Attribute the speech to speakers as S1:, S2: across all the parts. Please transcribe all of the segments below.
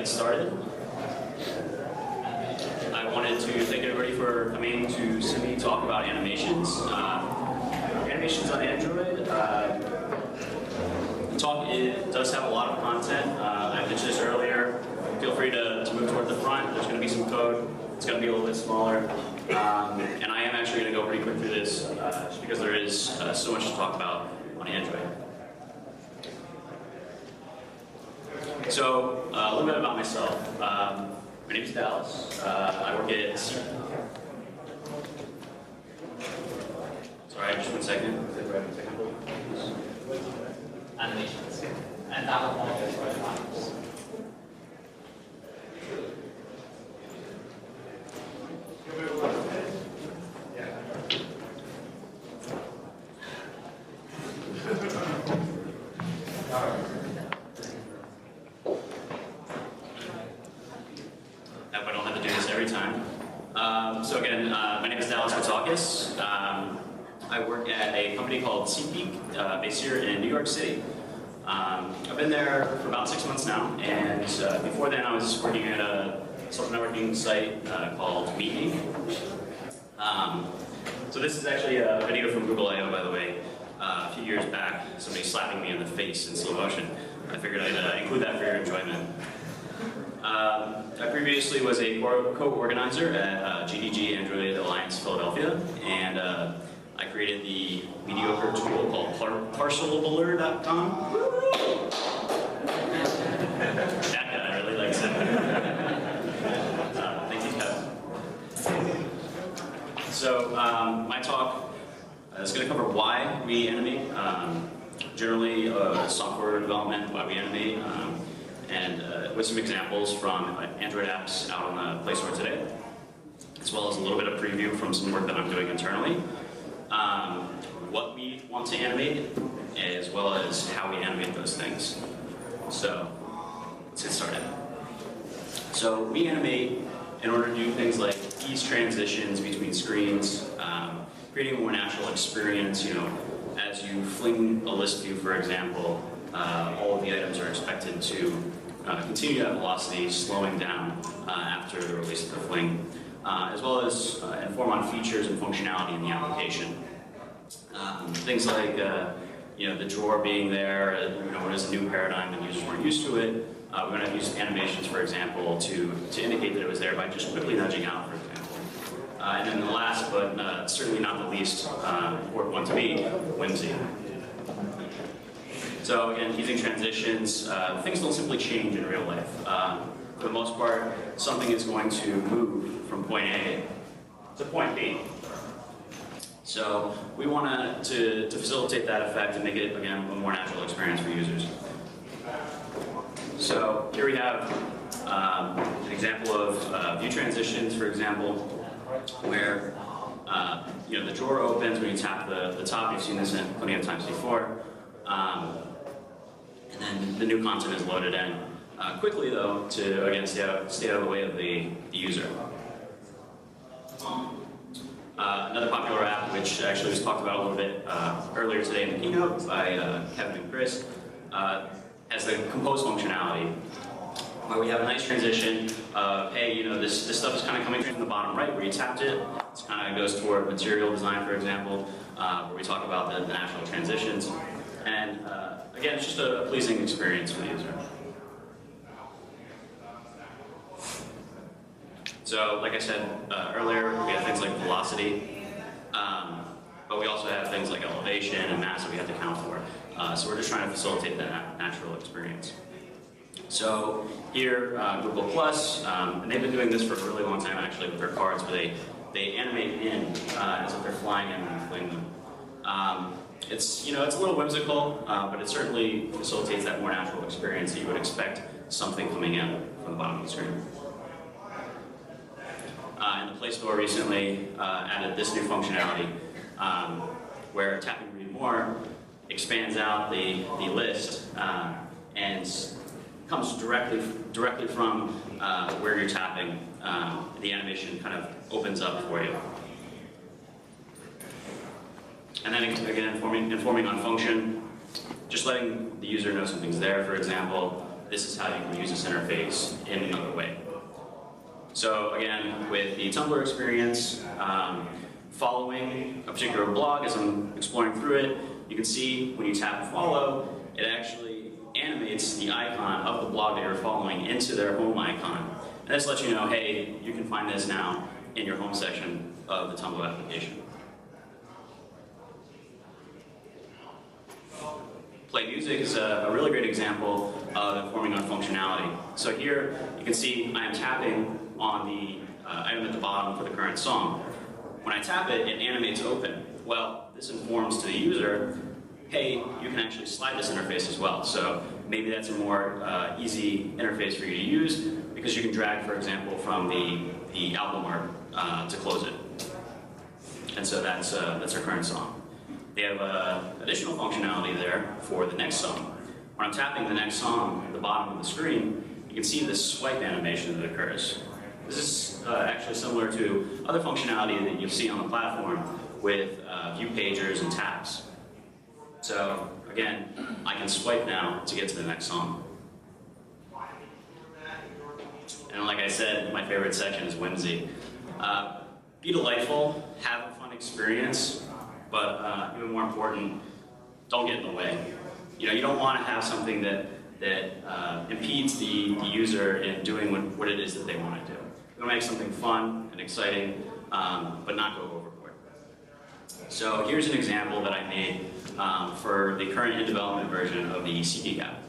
S1: get started. I wanted to thank everybody for coming to see me talk about animations. Animations on Android. The talk does have a lot of content. I mentioned this earlier. Feel free to move toward the front. There's going to be some code. It's going to be a little bit smaller. And I am actually going to go pretty quick through this just because there is so much to talk about on Android. So, a little bit about myself. My name is Dallas. I work at... Sorry, just 1 second.
S2: Animations. And that one of the lines.
S1: I don't have to do this every time. So again, my name is Dallas. I work at a company called SeatGeek, based here in New York City. I've been there for about 6 months now, and before then I was working at a social networking site called Meet Me. So this is actually a video from Google I/O, by the way. A few years back, somebody slapping me in the face in slow motion. I figured I'd include that for your enjoyment. I previously was a co-organizer at GDG Android Alliance Philadelphia, and I created the mediocre tool called parcelabular.com. That guy really likes it. Thank you, Kevin. So my talk is going to cover why we animate, generally software development, why we animate, and with some examples from Android apps out on the Play Store today, as well as a little bit of preview from some work that I'm doing internally. What we want to animate, as well as how we animate those things. So, let's get started. So, we animate in order to do things like ease transitions between screens, creating a more natural experience. You know, as you fling a list view, for example, all of the items are expected to continue to have velocity, slowing down after the release of the fling, as well as inform on features and functionality in the application. Things like you know, the drawer being there, you know, is a new paradigm and users weren't used to it. We're going to use animations, for example, to indicate that it was there by just quickly nudging out, for example. And then the last, but certainly not the least important one to me, whimsy. So again, using transitions, things don't simply change in real life. For the most part, something is going to move from point A to point B. So we want to facilitate that effect and make it, again, a more natural experience for users. So here we have an example of view transitions, for example, where you know, the drawer opens when you tap the top. You've seen this plenty of times before. And then the new content is loaded in. Quickly, though, to, again, stay out of the way of the user. Another popular app, which actually was talked about a little bit earlier today in the keynote by Kevin and Chris, has the compose functionality, where we have a nice transition of, hey, you know, this stuff is kind of coming from the bottom right where you tapped it. It kind of goes toward material design, for example, where we talk about the natural transitions. And again, it's just a pleasing experience for the user. So, like I said earlier, we have things like velocity, but we also have things like elevation and mass that we have to account for. So we're just trying to facilitate that natural experience. So here, Google Plus, and they've been doing this for a really long time actually with their cards, where they animate in as if they're flying in when you fling them. It's, you know, it's a little whimsical, but it certainly facilitates that more natural experience that you would expect something coming in from the bottom of the screen. In the Play Store recently added this new functionality where tapping Read More expands out the list and comes directly from where you're tapping. The animation kind of opens up for you. And then again, informing on function, just letting the user know something's there, for example. this is how you can use this interface in another way. So again, with the Tumblr experience, following a particular blog as I'm exploring through it, you can see when you tap follow, it actually animates the icon of the blog that you're following into their home icon. And this lets you know, hey, you can find this now in your home section of the Tumblr application. Play music is a really great example of informing on functionality. So here you can see I am tapping on the item at the bottom for the current song. When I tap it, it animates open. Well, this informs to the user, hey, you can actually slide this interface as well. So maybe that's a more easy interface for you to use because you can drag, for example, from the album art to close it. And so that's our current song. They have additional functionality there for the next song. When I'm tapping the next song at the bottom of the screen, you can see this swipe animation that occurs. This is actually similar to other functionality that you'll see on the platform with view pagers and tabs. So again, I can swipe now to get to the next song. And like I said, my favorite section is whimsy. Be delightful, have a fun experience, but even more important, don't get in the way. You know, you don't want to have something that impedes the user in doing what it is that they want to do. You want to make something fun and exciting, but not go overboard. So here's an example that I made for the current in-development version of the CP app.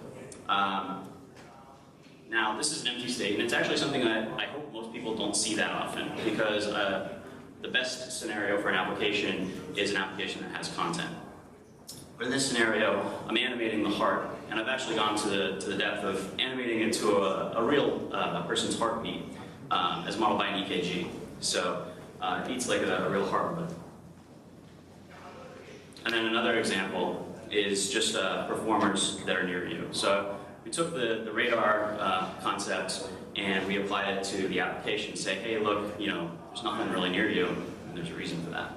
S1: Now, this is an empty state, and it's actually something that I hope most people don't see that often, because the best scenario for an application is an application that has content. But in this scenario, I'm animating the heart, and I've actually gone to the depth of animating it to a real person's heartbeat, as modeled by an EKG. So it beats like a real heart rhythm. And then another example is just performers that are near you. So we took the radar concept and we applied it to the application to say, hey, look, you know, there's nothing really near you, and there's a reason for that.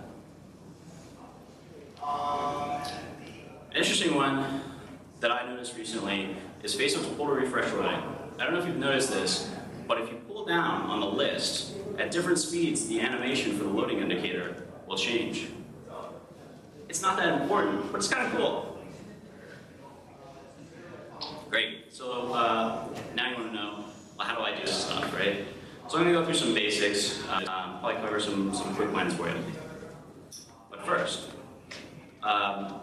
S1: An interesting one that I noticed recently is Facebook's pull to refresh loading. I don't know if you've noticed this, but if you pull down on the list, at different speeds, the animation for the loading indicator will change. It's not that important, but it's kind of cool. Great, so now you want to know, well, how do I do this stuff, right? So I'm going to go through some basics, probably cover some quick lines for you. But first, a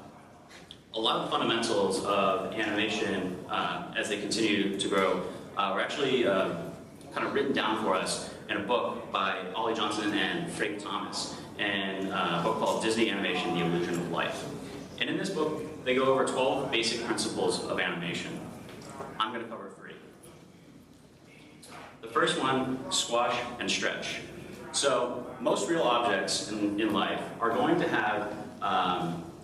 S1: lot of the fundamentals of animation as they continue to grow were actually kind of written down for us in a book by Ollie Johnson and Frank Thomas, and a book called Disney Animation, The Illusion of Life. And in this book, they go over 12 basic principles of animation. I'm going to cover 3. The first one, squash and stretch. So most real objects in life are going to have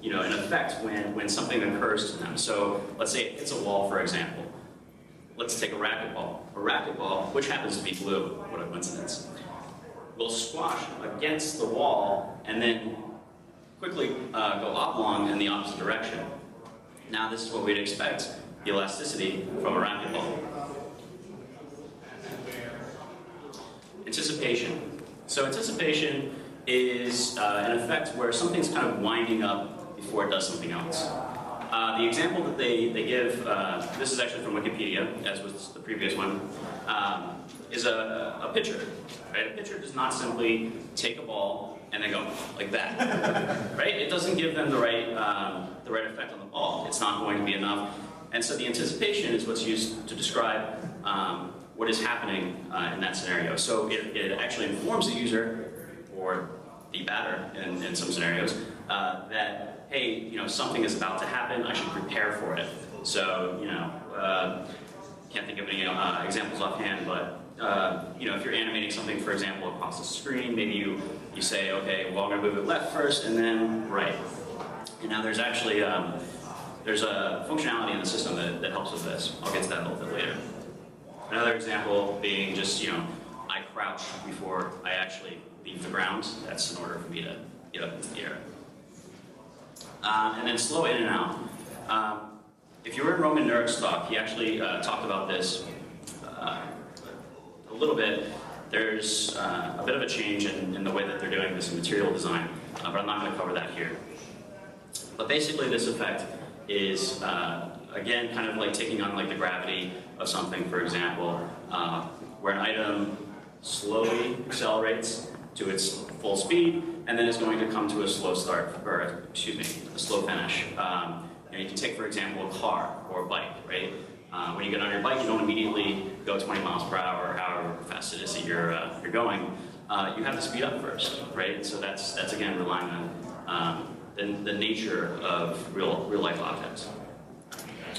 S1: you know, an effect when something occurs to them. So let's say it hits a wall, for example. Let's take a racquetball. A racquetball, which happens to be blue, what a coincidence, will squash against the wall and then quickly go oblong in the opposite direction. Now this is what we'd expect, the elasticity from a racquetball. Anticipation. So anticipation is an effect where something's kind of winding up before it does something else. The example that they give, this is actually from Wikipedia, as was the previous one, is a pitcher. Right? A pitcher does not simply take a ball and then go like that. Right? It doesn't give them the right effect on the ball. It's not going to be enough. And so the anticipation is what's used to describe what is happening in that scenario. So it actually informs the user, or the batter in some scenarios, that, hey, you know, something is about to happen, I should prepare for it. So, you know, can't think of any examples offhand, but, you know, if you're animating something, for example, across the screen, maybe you say, okay, well, I'm going to move it left first and then right. And now there's actually, there's a functionality in the system that helps with this. I'll get to that a little bit later. Another example being just, you know, I crouch before I actually leave the ground. That's in order for me to get up into the air. And then slow in and out. if you were in Roman Nurk's talk, he actually talked about this a little bit. There's a bit of a change in the way that they're doing this in material design, but I'm not going to cover that here. But basically this effect is, again, kind of like taking on like the gravity of something, for example, where an item slowly accelerates to its full speed, and then is going to come to a slow start, or excuse me, a slow finish. And you can take, for example, a car or a bike, right? When you get on your bike, you don't immediately go 20 miles per hour, or however fast it is that you're going. You have to speed up first, right? So that's again relying on the nature of real life objects.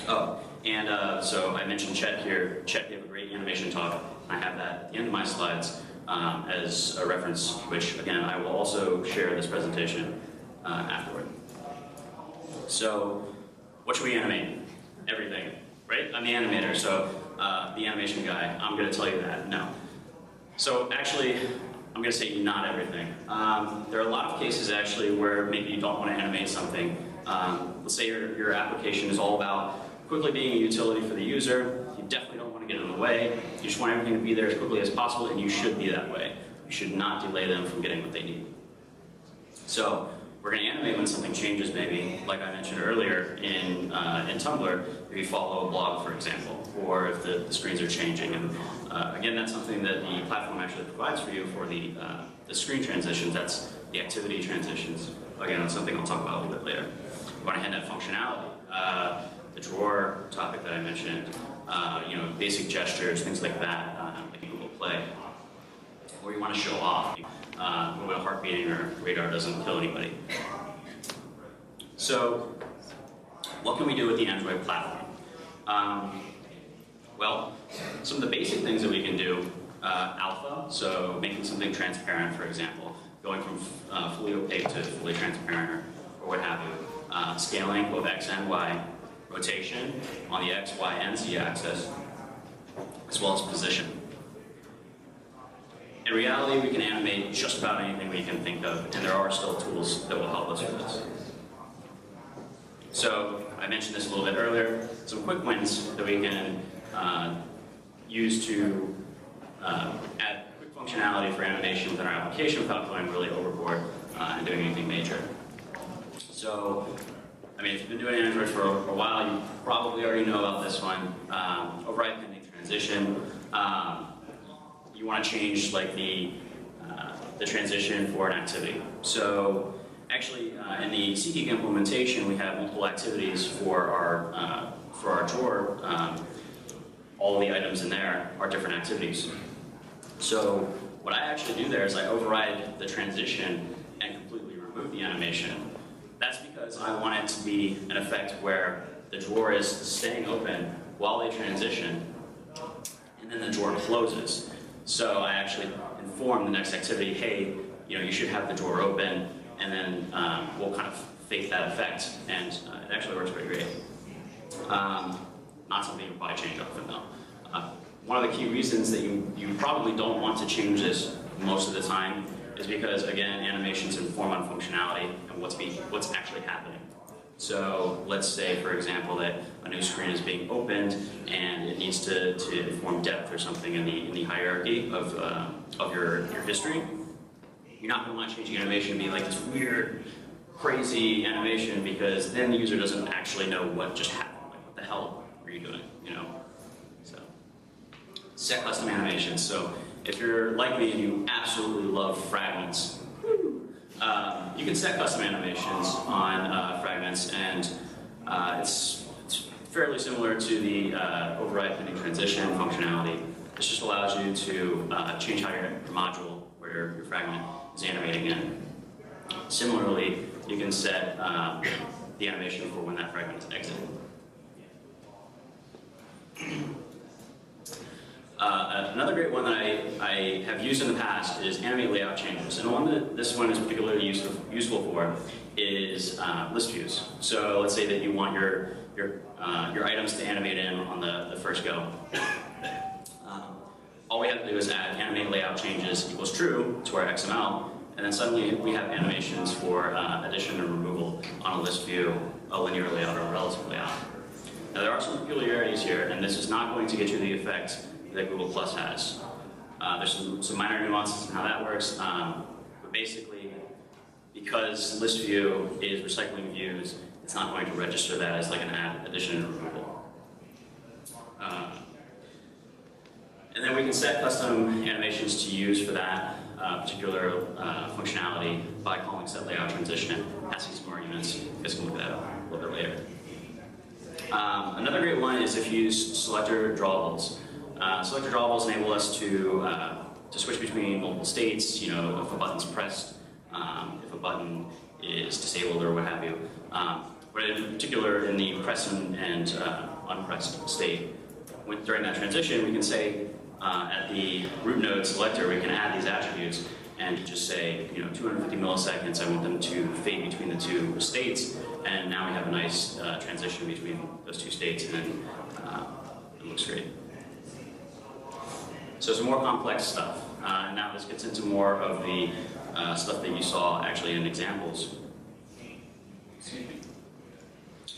S1: Oh, and so I mentioned Chet here. Chet gave a great animation talk. I have that at the end of my slides as a reference, which again I will also share this presentation afterward. So, what should we animate? Everything, right? I'm the animator, so the animation guy. I'm going to tell you that. No. So actually, I'm going to say not everything. There are a lot of cases actually where maybe you don't want to animate something. Let's say your application is all about quickly being a utility for the user. You definitely don't want to get in the way. You just want everything to be there as quickly as possible, and you should be that way. You should not delay them from getting what they need. So we're going to animate when something changes, maybe, like I mentioned earlier in Tumblr, if you follow a blog, for example, or if the screens are changing. And again, that's something that the platform actually provides for you for the screen transitions. That's the activity transitions. Again, that's something I'll talk about a little bit later. You want to hand that functionality. The drawer topic that I mentioned, you know, basic gestures, things like that, like Google Play. Or you want to show off. A little bit of heart beating or radar doesn't kill anybody. So, what can we do with the Android platform? Well, some of the basic things that we can do, alpha, so making something transparent, for example, going from fully opaque to fully transparent or what have you. Scaling, both X and Y. Rotation on the X, Y, and Z axis, as well as position. In reality, we can animate just about anything we can think of, and there are still tools that will help us with this. So, I mentioned this a little bit earlier, some quick wins that we can use to add quick functionality for animation within our application without going really overboard and doing anything major. So, I mean, if you've been doing Android for a while, you probably already know about this one. Override pending transition. You want to change like the transition for an activity. So actually, in the SeatGeek implementation, we have multiple activities for our drawer. All the items in there are different activities. So what I actually do there is I override the transition and completely remove the animation. That's because I want it to be an effect where the drawer is staying open while they transition, and then the drawer closes. So I actually inform the next activity, hey, you know, you should have the drawer open, and then we'll kind of fake that effect, and it actually works pretty great. Not something you probably change often though. One of the key reasons that you probably don't want to change this most of the time is because, again, animations inform on functionality and what's actually happening. So let's say, for example, that a new screen is being opened and it needs to inform depth or something in the hierarchy of your history. You're not going to want to change the animation to be like this weird, crazy animation, because then the user doesn't actually know what just happened. Like, what the hell were you doing? You know. So set custom animations. So if you're like me and you absolutely love fragments, you can set custom animations on fragments, and it's fairly similar to the override pending transition functionality. This just allows you to change how your module, where your fragment is animating in. Similarly, you can set the animation for when that fragment is exiting. Another great one that I have used in the past is animate layout changes, and one that this one is particularly useful for is list views. So let's say that you want your items to animate in on the first go. All we have to do is add animate layout changes equals true to our XML, and then suddenly we have animations for addition and removal on a list view, a linear layout, or a relative layout. Now there are some peculiarities here, and this is not going to get you the effect that Google Plus has. There's some minor nuances in how that works, but basically, because list view is recycling views, it's not going to register that as like an add, addition, and removal. And then we can set custom animations to use for that particular functionality by calling set layout transition, passing some arguments. You guys can look that up a little bit later. Another great one is if you use selector drawables. Selector drawables enable us to switch between multiple states, you know, if a button's pressed, if a button is disabled or what have you. But in particular, in the press and unpressed state, during that transition, we can say at the root node selector, we can add these attributes and just say, you know, 250 milliseconds, I want them to fade between the two states, and now we have a nice transition between those two states, and it looks great. So some more complex stuff. Now this gets into more of the stuff that you saw actually in examples. Excuse me.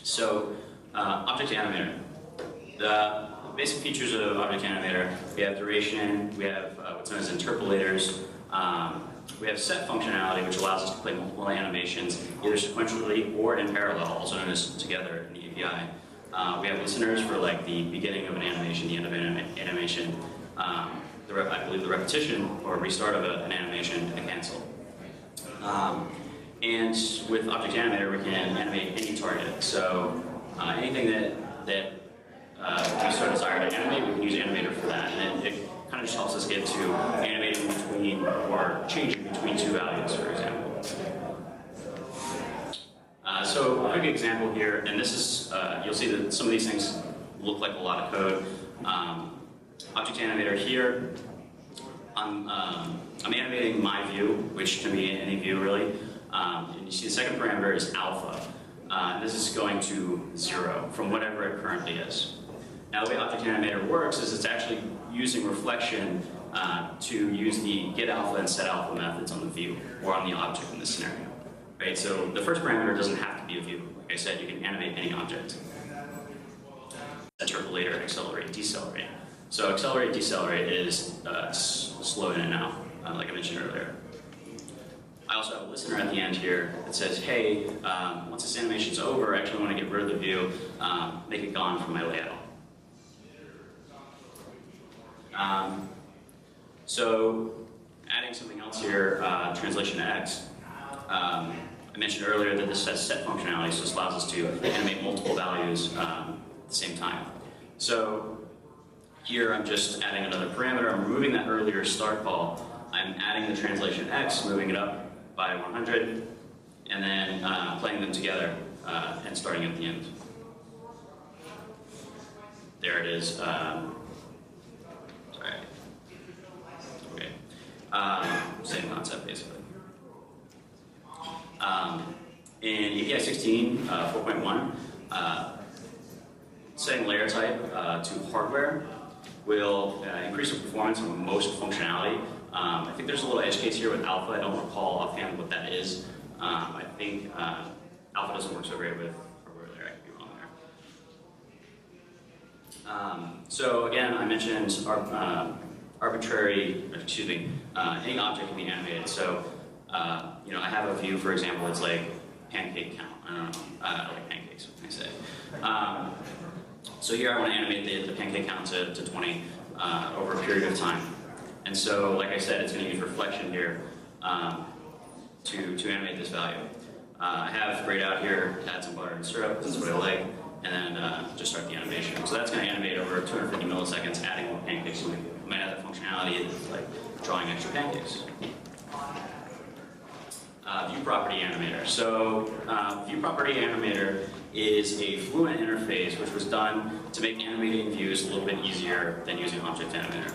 S1: So, ObjectAnimator. The basic features of ObjectAnimator, we have duration, we have what's known as interpolators, we have set functionality, which allows us to play multiple animations, either sequentially or in parallel, also known as together in the API. We have listeners for like the beginning of an animation, the end of an animation, I believe the repetition or restart of an animation, and cancel. And with ObjectAnimator, we can animate any target. So anything that we so desire to animate, we can use Animator for that. And it kind of just helps us get to animating between or changing between two values, for example. So a quick example here, and this is, you'll see that some of these things look like a lot of code. ObjectAnimator here, I'm animating my view, which can be any view really. And you see the second parameter is alpha. This is going to 0 from whatever it currently is. Now the way ObjectAnimator works is it's actually using reflection to use the get alpha and set alpha methods on the view or on the object in this scenario. Right? So the first parameter doesn't have to be a view. Like I said, you can animate any object. Interpolator, accelerate, decelerate. So accelerate, decelerate is slow in and out, like I mentioned earlier. I also have a listener at the end here that says, hey, once this animation's over, I actually want to get rid of the view, make it gone from my layout. So adding something else here, translation to X. I mentioned earlier that this has set functionality, so this allows us to animate multiple values at the same time. So here I'm just adding another parameter. I'm removing that earlier start call. I'm adding the translation X, moving it up by 100, and then playing them together and starting at the end. There it is. Sorry. Okay. Same concept, basically. In API 16, 4.1, setting layer type to hardware will increase the performance of most functionality. I think there's a little edge case here with alpha. I don't recall offhand what that is. I think alpha doesn't work so great with hardware there. I could be wrong there. So again, I mentioned any object can be animated. So you know, I have a view, for example, it's like pancake count. I don't know. I like pancakes, what can I say? So here I want to animate the pancake count to 20 over a period of time. And so, like I said, it's going to use reflection here to animate this value. I have grayed out here to add some butter and syrup, that's what I like, and then just start the animation. So that's going to animate over 250 milliseconds, adding more pancakes. So we might have the functionality of like drawing extra pancakes. View property animator. So view property animator is a Fluent interface which was done to make animating views a little bit easier than using ObjectAnimator.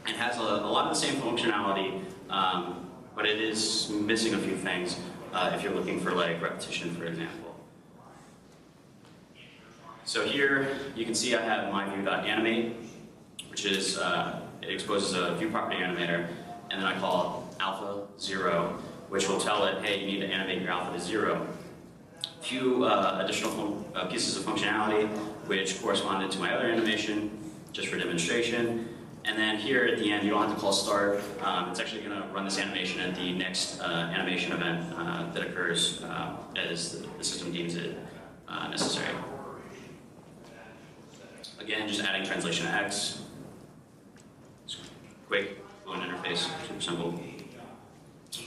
S1: It has a lot of the same functionality, but it is missing a few things if you're looking for like repetition, for example. So here you can see I have myView.animate, which is it exposes a view property animator, and then I call it alpha 0, which will tell it, hey, you need to animate your alpha to 0 few additional pieces of functionality which corresponded to my other animation, just for demonstration. And then here at the end, you don't have to call start. It's actually going to run this animation at the next animation event that occurs as the system deems it necessary. Again, just adding translation X. Quick, fluent interface, super simple.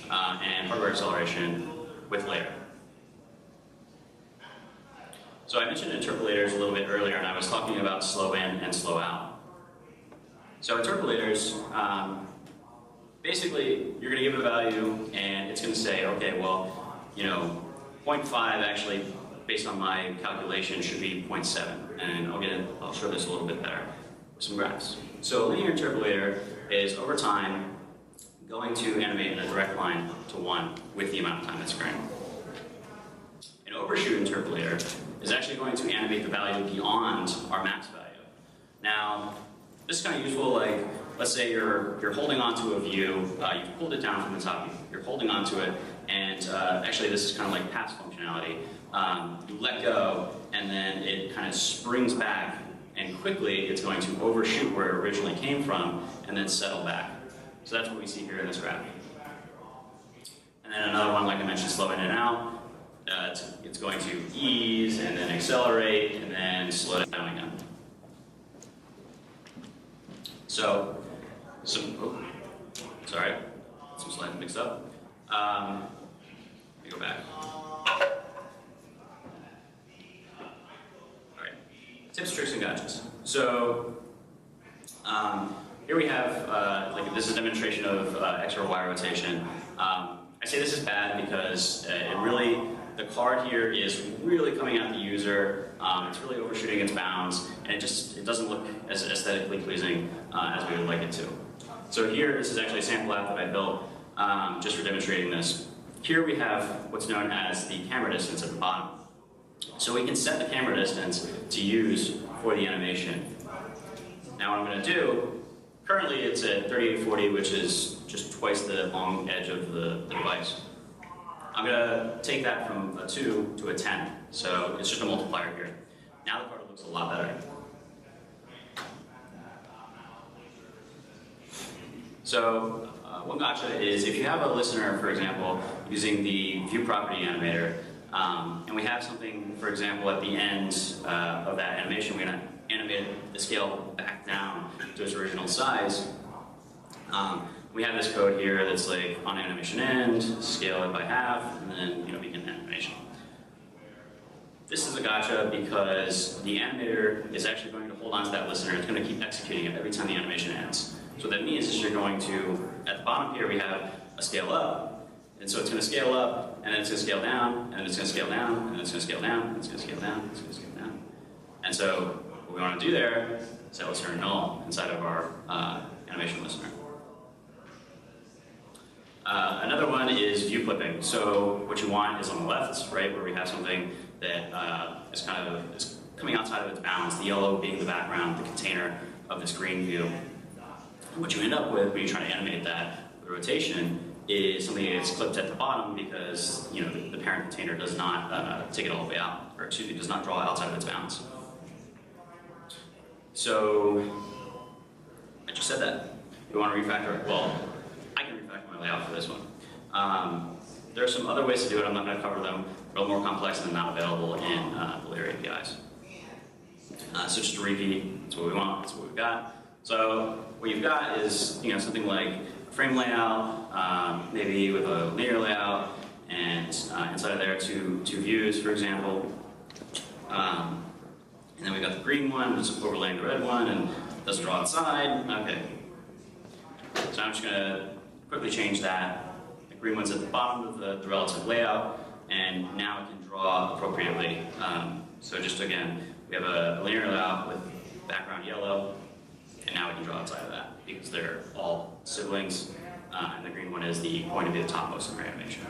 S1: And hardware acceleration with layer. So I mentioned interpolators a little bit earlier, and I was talking about slow in and slow out. So interpolators, basically, you're going to give it a value, and it's going to say, okay, well, 0.5 actually, based on my calculation, should be 0.7. And I'll show this a little bit better with some graphs. So a linear interpolator is, over time, going to animate in a direct line to 1 with the amount of time it's occurring. An overshoot interpolator is actually going to animate the value beyond our max value. Now, this is kind of useful, like, let's say you're holding onto a view, you've pulled it down from the top, you're holding onto it, and actually this is kind of like pass functionality. You let go, and then it kind of springs back, and quickly it's going to overshoot where it originally came from, and then settle back. So that's what we see here in this graph. And then another one, like I mentioned, slow in and out. It's going to ease, and then accelerate, and then slow down again. So, some slides mixed up. Let me go back. All right, tips, tricks, and gotchas. So, here we have, this is a demonstration of X or Y rotation. I say this is bad because the card here is really coming at the user. It's really overshooting its bounds, and it doesn't look as aesthetically pleasing as we would like it to. So here, this is actually a sample app that I built just for demonstrating this. Here we have what's known as the camera distance at the bottom. So we can set the camera distance to use for the animation. Now what I'm going to do, currently it's at 3840, which is just twice the long edge of the device. I'm going to take that from a 2 to a 10, so it's just a multiplier here. Now the card looks a lot better. So one gotcha is if you have a listener, for example, using the view property animator, and we have something, for example, at the end of that animation, we're going to animate the scale back down to its original size. We have this code here that's like on animation end, scale it by half, and then begin animation. This is a gotcha because the animator is actually going to hold on to that listener. It's going to keep executing it every time the animation ends. So what that means is you're going to, at the bottom here, we have a scale up. And so it's going to scale up, and then it's going to scale down, and then it's going to scale down, and then it's going to scale down, and it's going to scale down, and it's going to scale down. And so what we want to do there is set listener null inside of our animation listener. Another one is view clipping. So what you want is on the left, right, where we have something that is coming outside of its bounds, the yellow being the background, the container of this green view. And what you end up with when you're trying to animate that, the rotation, is something that's clipped at the bottom because the parent container does not take it all the way out, or excuse me, does not draw outside of its bounds. So I just said that. You want to refactor it? Well, I can refactor my layout for this one. There are some other ways to do it. I'm not going to cover them. They're a little more complex and not available in the layer APIs. So just to repeat, that's what we want. That's what we've got. So what you've got is something like a frame layout, maybe with a linear layout, and inside of there two views, for example. And then we've got the green one, which is overlaying the red one, and doesn't draw outside. Okay. So I'm just going to quickly change that. The green one's at the bottom of the relative layout, and now it can draw appropriately. So just again, we have a linear layout with background yellow, and now we can draw outside of that because they're all siblings, and the green one is going to be the topmost in our animation.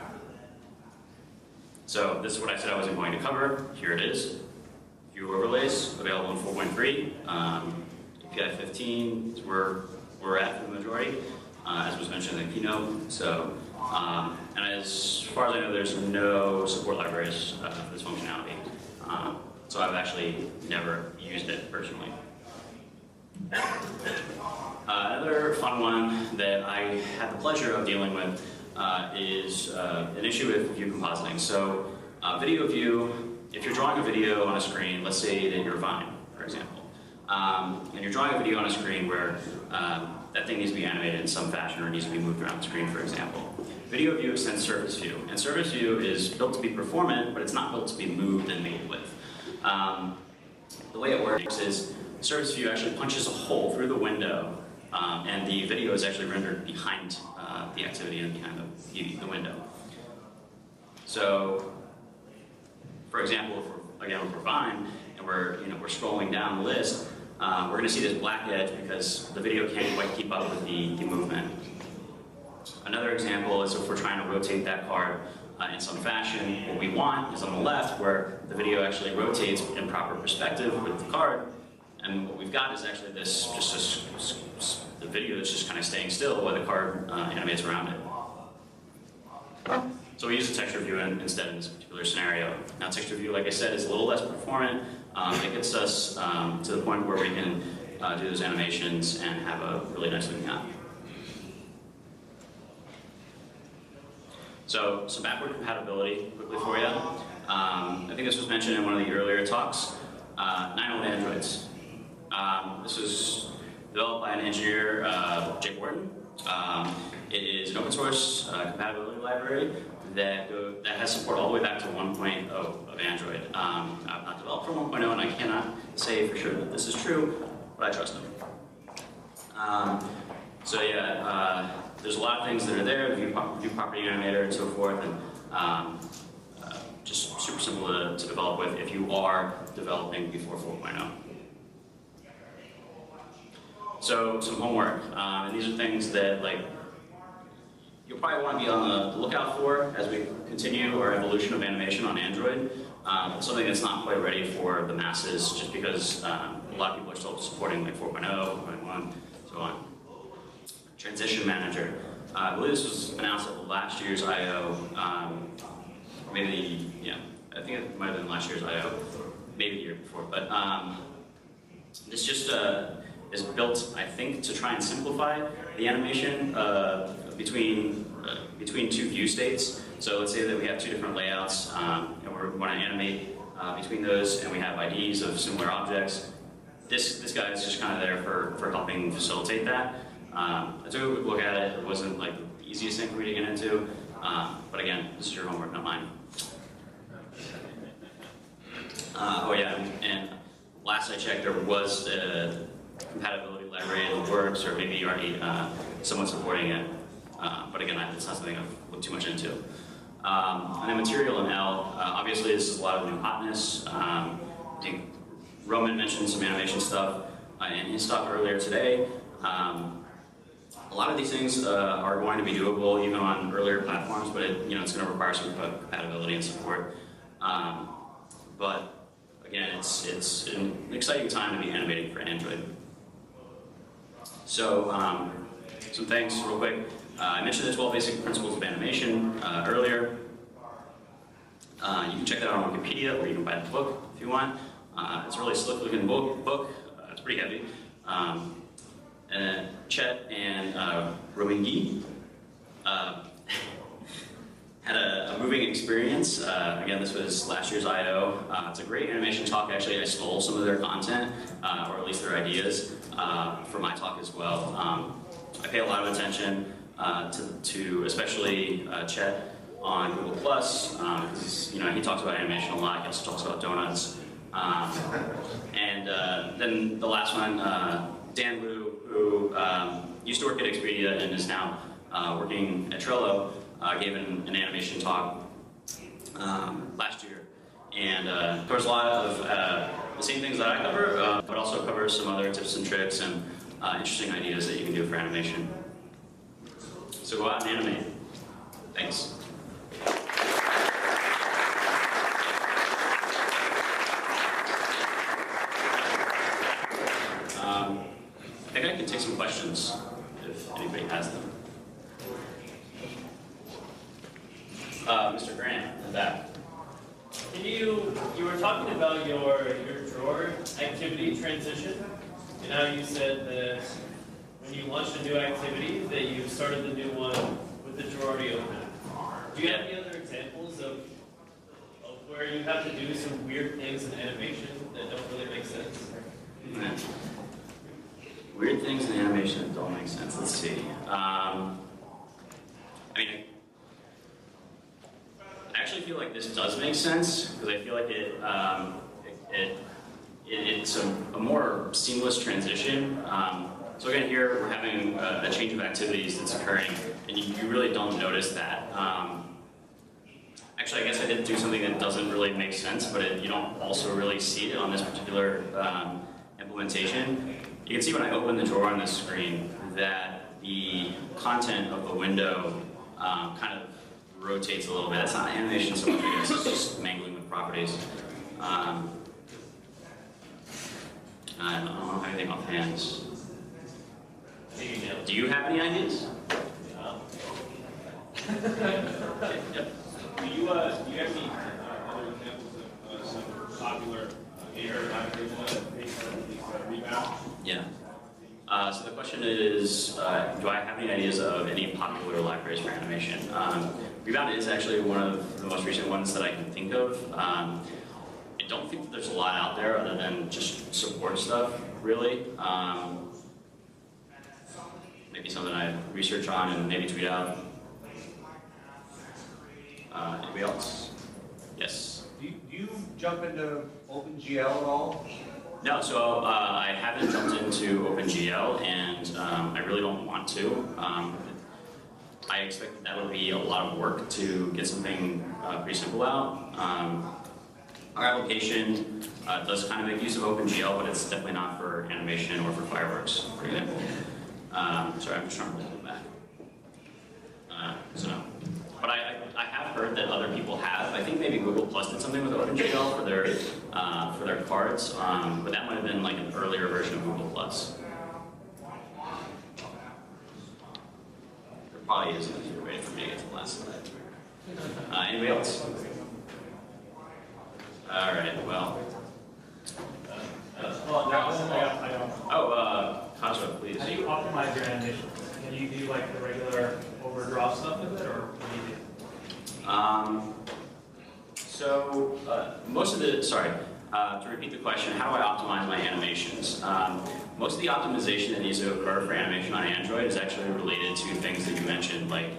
S1: So this is what I said I wasn't going to cover. Here it is. View overlays available in 4.3. API 15 is where we're at for the majority, as was mentioned in the keynote. So And as far as I know, there's no support libraries for this functionality. So I've actually never used it personally. Another fun one that I had the pleasure of dealing with is an issue with view compositing. So video view, if you're drawing a video on a screen, let's say that you're Vine, for example, and you're drawing a video on a screen where that thing needs to be animated in some fashion or needs to be moved around the screen, for example. Video view extends surface view, and surface view is built to be performant, but it's not built to be moved and made with. The way it works is surface view actually punches a hole through the window, and the video is actually rendered behind the activity and behind the window. So, for example, if we're Vine and we're scrolling down the list, we're going to see this black edge because the video can't quite keep up with the movement. Another example is if we're trying to rotate that card in some fashion, what we want is on the left where the video actually rotates in proper perspective with the card, and what we've got is actually the video that's just kind of staying still while the card animates around it. So we use the texture view instead in this particular scenario. Now texture view, like I said, is a little less performant. It gets us to the point where we can do those animations and have a really nice looking app. So some backward compatibility quickly for you. I think this was mentioned in one of the earlier talks. 9-old Androids. This was developed by an engineer, Jake Wharton. It is an open source compatibility library that has support all the way back to 1.0 of Android. I've not developed for 1.0 and I cannot say for sure that this is true, but I trust them. So yeah, there's a lot of things that are there, view property animator and so forth, and just super simple to develop with if you are developing before 4.0. So some homework, and these are things that you'll probably want to be on the lookout for as we continue our evolution of animation on Android. Something that's not quite ready for the masses just because a lot of people are still supporting 4.0, 4.1, so on. Transition Manager. I believe this was announced at last year's I/O, or maybe I think it might have been last year's I/O, maybe the year before. But this just is built, I think, to try and simplify the animation between two view states. So let's say that we have two different layouts, and we want to animate between those, and we have IDs of similar objects. This guy is just kind of there for helping facilitate that. I took a quick look at it. It wasn't the easiest thing for me to get into, but again, this is your homework, not mine. Oh yeah, and last I checked, there was a compatibility library in the works, or maybe already someone supporting it. But again, it's not something I've looked too much into. And then material and L, obviously this is a lot of new hotness. I think Roman mentioned some animation stuff in his talk earlier today. A lot of these things are going to be doable even on earlier platforms, but it's going to require some compatibility and support. But again, it's an exciting time to be animating for Android. So some things real quick. I mentioned the 12 basic principles of animation earlier. You can check that out on Wikipedia, or you can buy the book if you want. It's a really slick looking book. It's pretty heavy. And Chet and Romingi had a moving experience. Again, this was last year's I/O. It's a great animation talk. Actually, I stole some of their content, or at least their ideas, for my talk as well. I pay a lot of attention to especially Chet on Google+, because he talks about animation a lot. He also talks about donuts. And then the last one, Dan Liu, who used to work at Expedia and is now working at Trello, gave an animation talk last year. And covers a lot of the same things that I cover, but also covers some other tips and tricks and interesting ideas that you can do for animation. So go out and animate. Thanks. I think I can take some questions if anybody has them. Mr. Grant in the back.
S3: You were talking about your drawer activity transition, and how you said that when you launched a new activity that you started the new one with the drawer already open. Do you have any other examples of where you have to do some weird things in animation that don't really make sense?
S1: Weird things in animation that don't make sense. Let's see. I actually feel like this does make sense because I feel like it's a more seamless transition. So again, here we're having a change of activities that's occurring, and you really don't notice that. Actually, I guess I did do something that doesn't really make sense, but you don't also really see it on this particular implementation. You can see when I open the drawer on this screen that the content of the window kind of rotates a little bit. That's not animation so much, I guess. It's just mangling with properties. I don't know anything offhand. Do you have any ideas? Yep.
S4: Do you have any other examples of some popular error rebound?
S1: Yeah. So the question is, do I have any ideas of any popular libraries for animation? Rebound is actually one of the most recent ones that I can think of. I don't think that there's a lot out there other than just support stuff, really. Maybe something I research on and maybe tweet out. Anybody else? Yes?
S5: Do you jump into OpenGL at all?
S1: No, so I haven't jumped into OpenGL, and I really don't want to. I expect that would be a lot of work to get something pretty simple out. Our application does kind of make use of OpenGL, but it's definitely not for animation or for fireworks, for example. Sorry, I'm just trying to pull it back. But I have heard that other people have. I think maybe Google Plus did something with OpenGL for their cards, but that might have been like an earlier version of Google Plus. There probably is an easier way for me to get to the last slide. Anybody else? All right. Well. Kasra, please.
S2: How do you optimize your animation? Can you do like the regular overdraw stuff with it, or what do you do?
S1: To repeat the question, how do I optimize my animations? Most of the optimization that needs to occur for animation on Android is actually related to things that you mentioned, like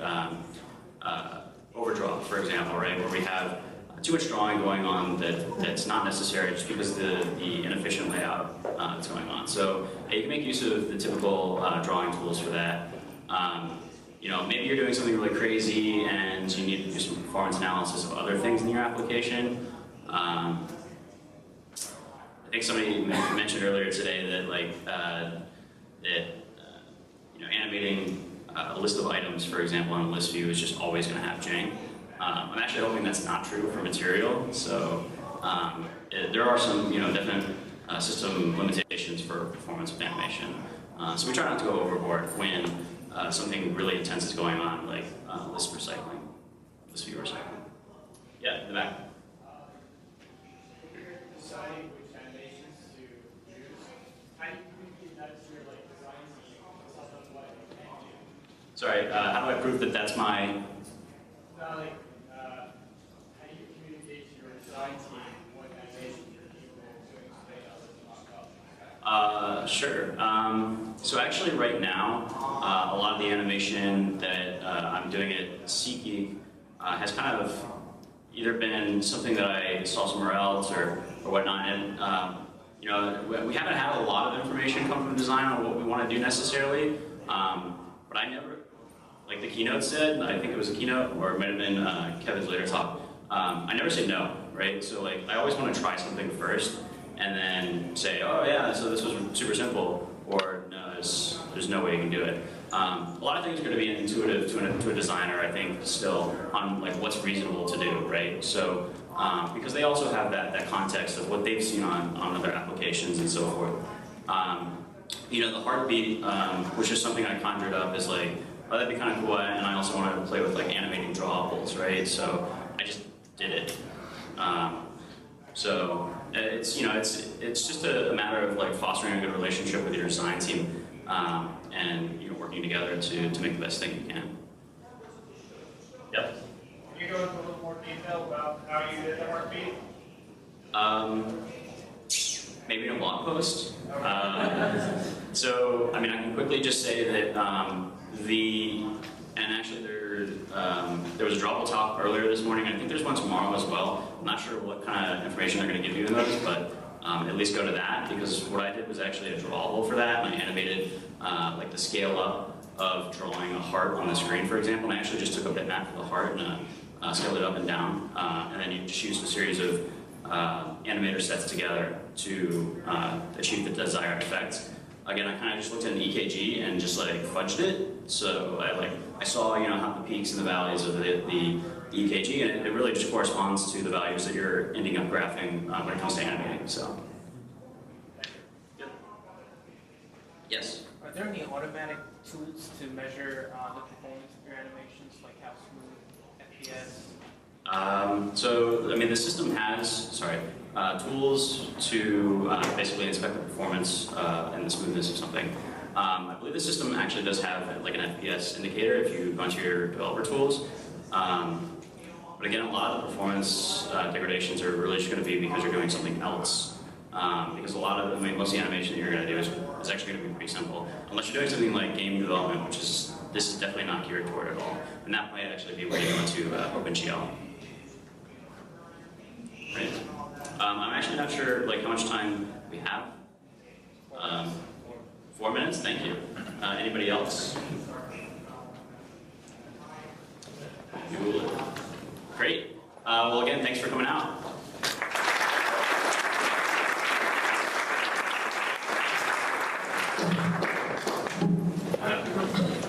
S1: overdraw, for example, right, where we have too much drawing going on that's not necessary just because the inefficient layout that's going on. So you can make use of the typical drawing tools for that. Maybe you're doing something really crazy and you need to do some performance analysis of other things in your application. I think somebody mentioned earlier today that animating a list of items, for example, on a list view is just always going to have Jang. I'm actually hoping that's not true for material. So there are some definite system limitations for performance of animation. So we try not to go overboard when something really intense is going on, like list recycling, list view recycling. Yeah, in the back.
S6: Deciding which animations to use. How do you prove that's your design team? Something like you can't do.
S1: Sorry, how do I prove that that's my?
S6: How do you communicate to your design team what animations you're capable of doing so they know that to mock up?
S1: Sure. So actually right now, a lot of the animation that I'm doing at SeatGeek has kind of either been something that I saw somewhere else or whatnot, and we haven't had a lot of information come from design on what we want to do necessarily, but I never, like the keynote said, I think it was a keynote, or it might have been Kevin's later talk, I never say no, right? So I always want to try something first, and then say, oh yeah, so this was super simple, or no, there's no way you can do it. A lot of things are going to be intuitive to a designer, I think, still, on what's reasonable to do, right? So, because they also have that context of what they've seen on other applications and so forth. The heartbeat, which is something I conjured up, is oh, that'd be kind of cool, and I also wanted to play with animating drawables, right? So, did it. So it's it's just a matter of like fostering a good relationship with your design team and working together to make the best thing you can. Yep.
S6: Can you go into a little more detail about how you did the heartbeat?
S1: Maybe in a blog post. So, I mean, I can quickly just say that and actually there was a drawable talk earlier this morning. I think there's one tomorrow as well. I'm not sure what kind of information they're going to give you in those, but at least go to that, because what I did was actually a drawable for that, and I animated like the scale up of drawing a heart on the screen, for example. And I actually just took a bitmap for the heart and scaled it up and down, and then you just used a series of animator sets together to achieve the desired effect. Again, I kind of just looked at an EKG and just like fudged it. So I saw how the peaks and the valleys of the EKG, and it really just corresponds to the values that you're ending up graphing when it comes to animating. So, good. Yes.
S7: Are there any automatic tools to measure the performance of your animations, like how smooth, FPS?
S1: So, I mean, the system has, tools to basically inspect the performance and the smoothness of something. I believe the system actually does have like an FPS indicator if you go into your developer tools. But again, a lot of the performance degradations are really just going to be because you're doing something else. Because most of the animation that you're going to do is actually going to be pretty simple. Unless you're doing something like game development, this is definitely not geared toward at all. And that might actually be where you go into OpenGL. Right. I'm actually not sure how much time we have. 4 minutes, thank you. Anybody else? Great. Well, again, thanks for coming out.